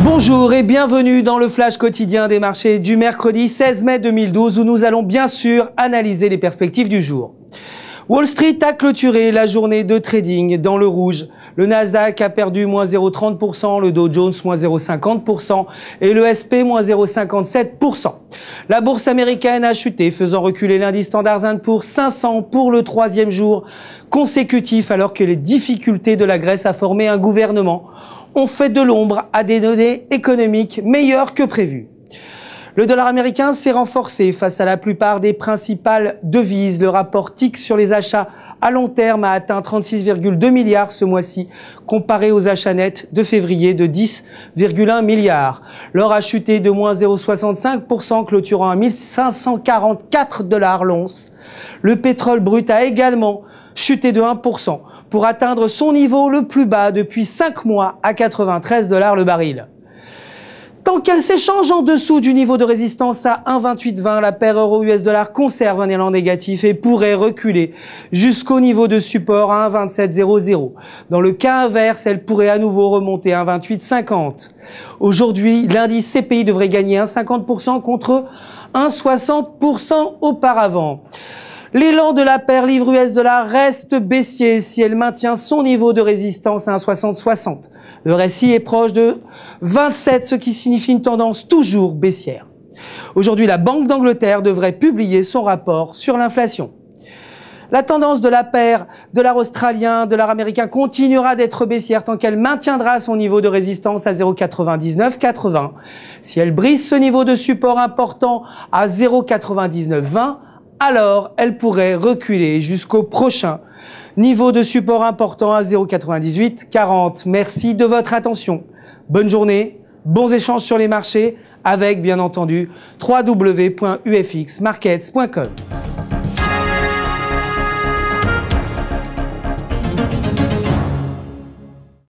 Bonjour et bienvenue dans le flash quotidien des marchés du mercredi 16 mai 2012 où nous allons bien sûr analyser les perspectives du jour. Wall Street a clôturé la journée de trading dans le rouge. Le Nasdaq a perdu moins 0,30%, le Dow Jones moins 0,50% et le SP moins 0,57%. La bourse américaine a chuté, faisant reculer l'indice Standard & Poor's 500 pour le troisième jour consécutif alors que les difficultés de la Grèce à former un gouvernement ont fait de l'ombre à des données économiques meilleures que prévues. Le dollar américain s'est renforcé face à la plupart des principales devises. Le rapport TIC sur les achats à long terme a atteint 36,2 milliards ce mois-ci, comparé aux achats nets de février de 10,1 milliards. L'or a chuté de moins 0,65%, clôturant à 1544 $ l'once. Le pétrole brut a également chuté de 1% pour atteindre son niveau le plus bas depuis 5 mois à 93 $ le baril. Tant qu'elle s'échange en dessous du niveau de résistance à 1,2820, la paire euro-US dollar conserve un élan négatif et pourrait reculer jusqu'au niveau de support à 1,2700. Dans le cas inverse, elle pourrait à nouveau remonter à 1,2850. Aujourd'hui, l'indice CPI devrait gagner 1,50% contre 1,60% auparavant. L'élan de la paire livre US dollar reste baissier si elle maintient son niveau de résistance à 1,6060. Le RSI est proche de 27, ce qui signifie une tendance toujours baissière. Aujourd'hui, la Banque d'Angleterre devrait publier son rapport sur l'inflation. La tendance de la paire dollar australien, dollar américain continuera d'être baissière tant qu'elle maintiendra son niveau de résistance à 0,9980. Si elle brise ce niveau de support important à 0,9920, alors elle pourrait reculer jusqu'au prochain niveau de support important à 0,9840. Merci de votre attention. Bonne journée, bons échanges sur les marchés avec bien entendu www.ufxmarkets.com.